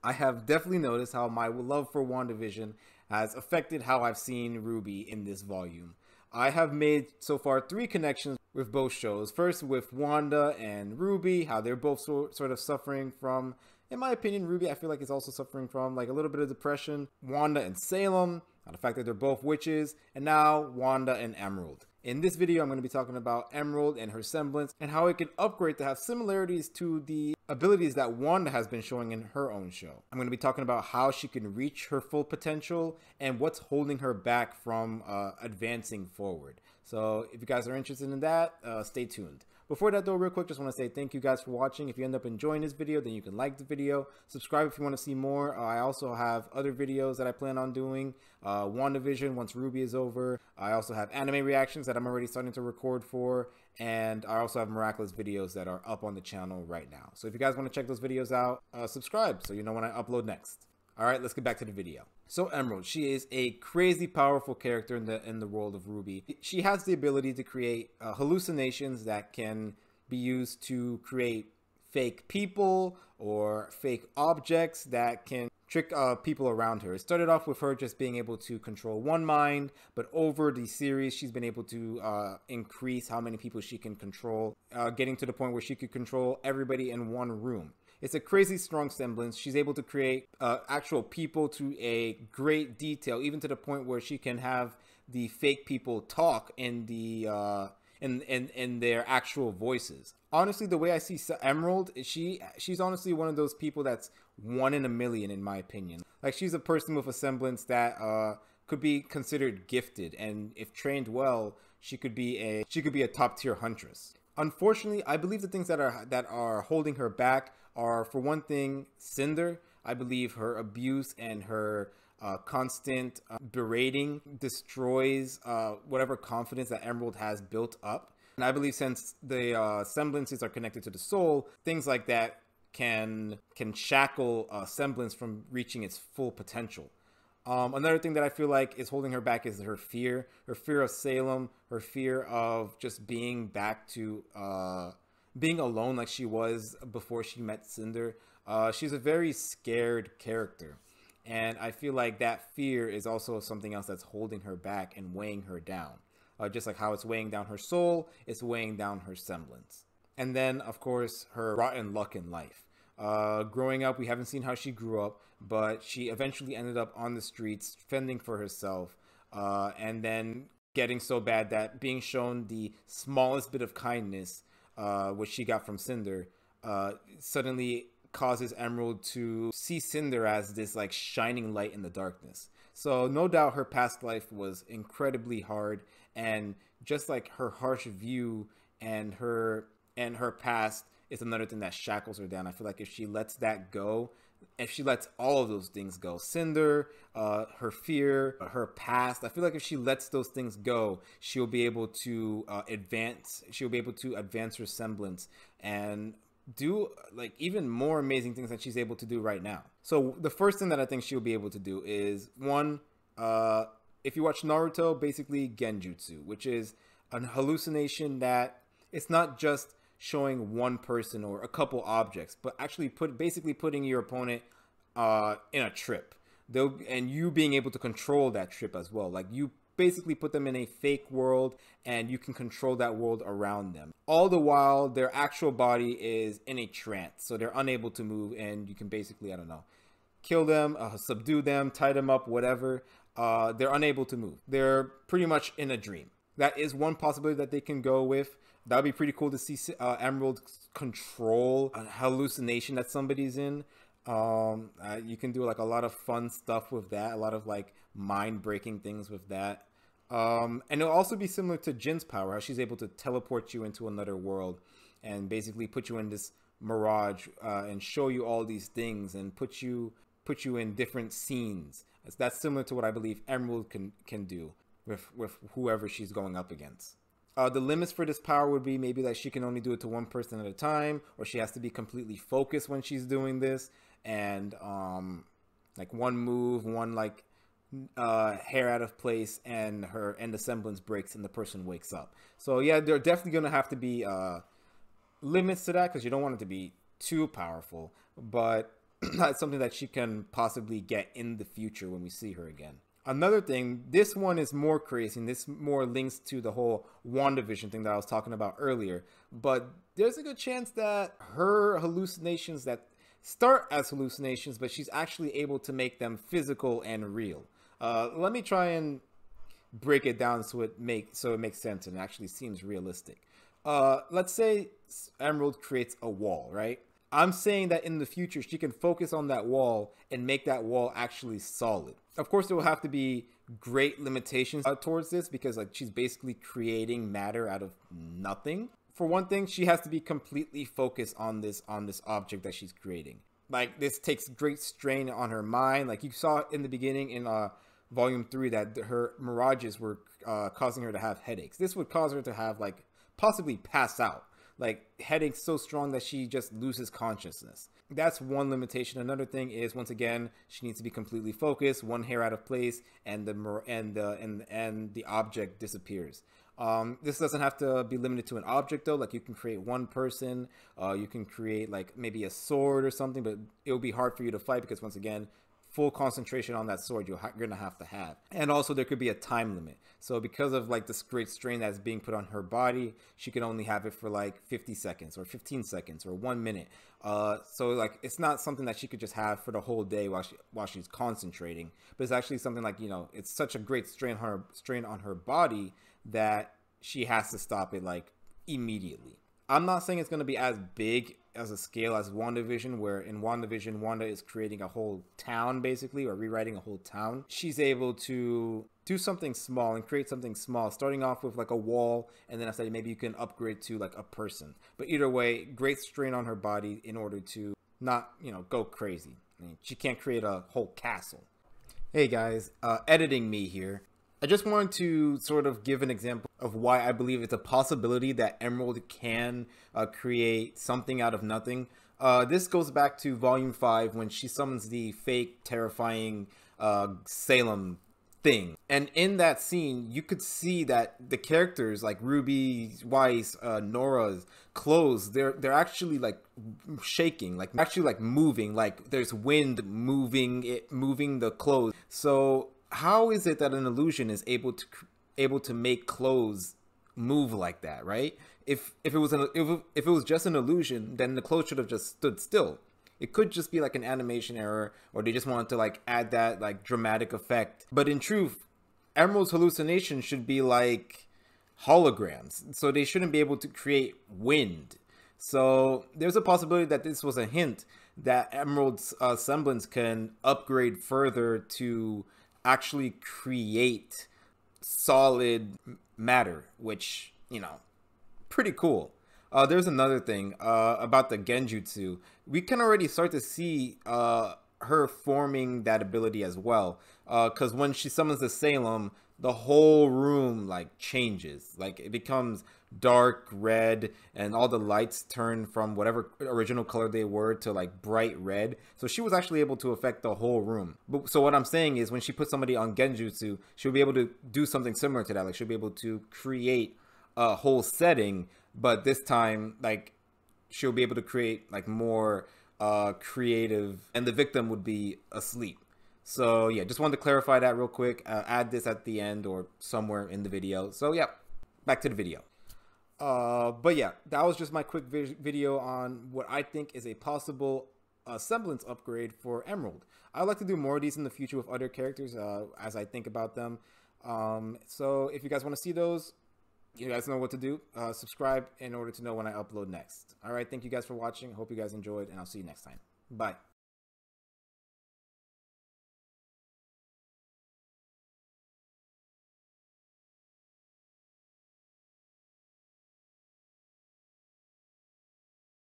I have definitely noticed how my love for WandaVision has affected how I've seen RWBY in this volume. I have made so far 3 connections with both shows. First with Wanda and RWBY, how they're both sort of suffering from, in my opinion, RWBY I feel like is also suffering from like a little bit of depression. Wanda and Salem, the fact that they're both witches, and now Wanda and Emerald. In this video, I'm going to be talking about Emerald and her semblance and how it can upgrade to have similarities to the abilities that Wanda has been showing in her own show. I'm going to be talking about how she can reach her full potential and what's holding her back from advancing forward. So if you guys are interested in that, stay tuned. Before that though, real quick, just want to say thank you guys for watching. If you end up enjoying this video, then you can like the video, subscribe if you want to see more. I also have other videos that I plan on doing. WandaVision once RWBY is over. I also have anime reactions that I'm already starting to record for. And I also have miraculous videos that are up on the channel right now. So if you guys want to check those videos out, subscribe so you know when I upload next. All right, let's get back to the video. So Emerald, she is a crazy powerful character in the world of RWBY. She has the ability to create hallucinations that can be used to create fake people or fake objects that can trick people around her. It started off with her just being able to control one mind, but over the series, she's been able to increase how many people she can control, getting to the point where she could control everybody in one room. It's a crazy strong semblance. She's able to create actual people to a great detail, even to the point where she can have the fake people talk in the in their actual voices. Honestly, the way I see Emerald, she's honestly one of those people that's 1 in a million in my opinion. Like, she's a person with a semblance that could be considered gifted, and if trained well, she could be a top tier huntress. Unfortunately, I believe the things that are holding her back are, for one thing, Cinder. I believe her abuse and her constant berating destroys whatever confidence that Emerald has built up. And I believe since the semblances are connected to the soul, things like that can shackle semblance from reaching its full potential. Another thing that I feel like is holding her back is her fear of Salem, her fear of just being back to being alone like she was before she met Cinder. She's a very scared character, and I feel like that fear is also something else that's holding her back and weighing her down. Just like how it's weighing down her soul, it's weighing down her semblance. And then, of course, her rotten luck in life. Growing up, we haven't seen how she grew up, but she eventually ended up on the streets fending for herself, and then getting so bad that being shown the smallest bit of kindness, which she got from Cinder, suddenly causes Emerald to see Cinder as this like shining light in the darkness. So no doubt her past life was incredibly hard, and just like her harsh view and her past is another thing that shackles her down. I feel like if she lets that go, if she lets all of those things go, Cinder, her fear, her past, I feel like if she lets those things go, she'll be able to advance. She'll be able to advance her semblance and do like even more amazing things that she's able to do right now. So the first thing that I think she'll be able to do is, one, if you watch Naruto, basically Genjutsu, which is an hallucination that it's not just showing one person or a couple objects, but actually basically putting your opponent in a trip. And you being able to control that trip as well. Like, you basically put them in a fake world and you can control that world around them. All the while, their actual body is in a trance, so they're unable to move, and you can basically, I don't know, kill them, subdue them, tie them up, whatever. They're unable to move. They're pretty much in a dream. That is one possibility that they can go with. That would be pretty cool to see Emerald control a hallucination that somebody's in. You can do like a lot of fun stuff with that, a lot of like mind-breaking things with that. And it'll also be similar to Jin's power, how she's able to teleport you into another world and basically put you in this mirage and show you all these things and put you in different scenes. That's similar to what I believe Emerald can do with whoever she's going up against. The limits for this power would be maybe that she can only do it to one person at a time, or she has to be completely focused when she's doing this, and like one move, one like hair out of place, and the semblance breaks and the person wakes up. So yeah, there are definitely gonna have to be limits to that, because you don't want it to be too powerful, but that's something that she can possibly get in the future when we see her again. Another thing, this one is more crazy, and this more links to the whole WandaVision thing that I was talking about earlier. But there's a good chance that her hallucinations that start as hallucinations, but she's actually able to make them physical and real. Let me try and break it down so it makes sense and actually seems realistic. Let's say Emerald creates a wall, right? I'm saying that in the future, she can focus on that wall and make that wall actually solid. Of course, there will have to be great limitations towards this because like she's basically creating matter out of nothing. For one thing, she has to be completely focused on this object that she's creating. Like this takes great strain on her mind. Like you saw in the beginning in Volume 3 that her mirages were causing her to have headaches. This would cause her to have like possibly pass out. Like headaches so strong that she just loses consciousness. That's one limitation. Another thing is, once again, she needs to be completely focused, one hair out of place, and the object disappears. This doesn't have to be limited to an object though. Like you can create one person, you can create like maybe a sword or something, but it'll be hard for you to fight because once again, full concentration on that sword you're gonna have to have. And also there could be a time limit. So because of like this great strain that's being put on her body, she can only have it for like 50 seconds or 15 seconds or 1 minute. So like it's not something that she could just have for the whole day while she's concentrating, but it's actually something like, you know, it's such a great strain on her body that she has to stop it like immediately. I'm not saying it's going to be as big as a scale as WandaVision, where in WandaVision, Wanda is creating a whole town basically, or rewriting a whole town. She's able to do something small and create something small, starting off with like a wall, and then I said maybe you can upgrade to like a person. But either way, great strain on her body in order to not, you know, go crazy. I mean, she can't create a whole castle. Hey guys, editing me here. I just wanted to sort of give an example of why I believe it's a possibility that Emerald can create something out of nothing. This goes back to Volume 5 when she summons the fake, terrifying Salem thing. And in that scene, you could see that the characters like Ruby, Weiss, Nora's clothes, they're actually like shaking, like actually like moving, like there's wind moving the clothes. So how is it that an illusion is able to make clothes move like that, right? If it was just an illusion, then the clothes should have just stood still. It could just be like an animation error, or they just wanted to like add that like dramatic effect. But in truth, Emerald's hallucination should be like holograms, so they shouldn't be able to create wind. So there's a possibility that this was a hint that Emerald's semblance can upgrade further to actually create solid matter, which, you know, pretty cool. There's another thing about the genjutsu. We can already start to see her forming that ability as well, because when she summons the Salem, the whole room like changes, like it becomes dark red and all the lights turn from whatever original color they were to like bright red. So she was actually able to affect the whole room. But so what I'm saying is when she puts somebody on genjutsu, she'll be able to do something similar to that. Like she'll be able to create a whole setting, but this time like she'll be able to create like more creative, and the victim would be asleep. So yeah, just wanted to clarify that real quick. Add this at the end or somewhere in the video. So yeah, back to the video. But yeah, that was just my quick video on what I think is a possible semblance upgrade for Emerald. I'd like to do more of these in the future with other characters as I think about them. So if you guys want to see those, you guys know what to do. Subscribe in order to know when I upload next. All right, thank you guys for watching. Hope you guys enjoyed, and I'll see you next time. Bye.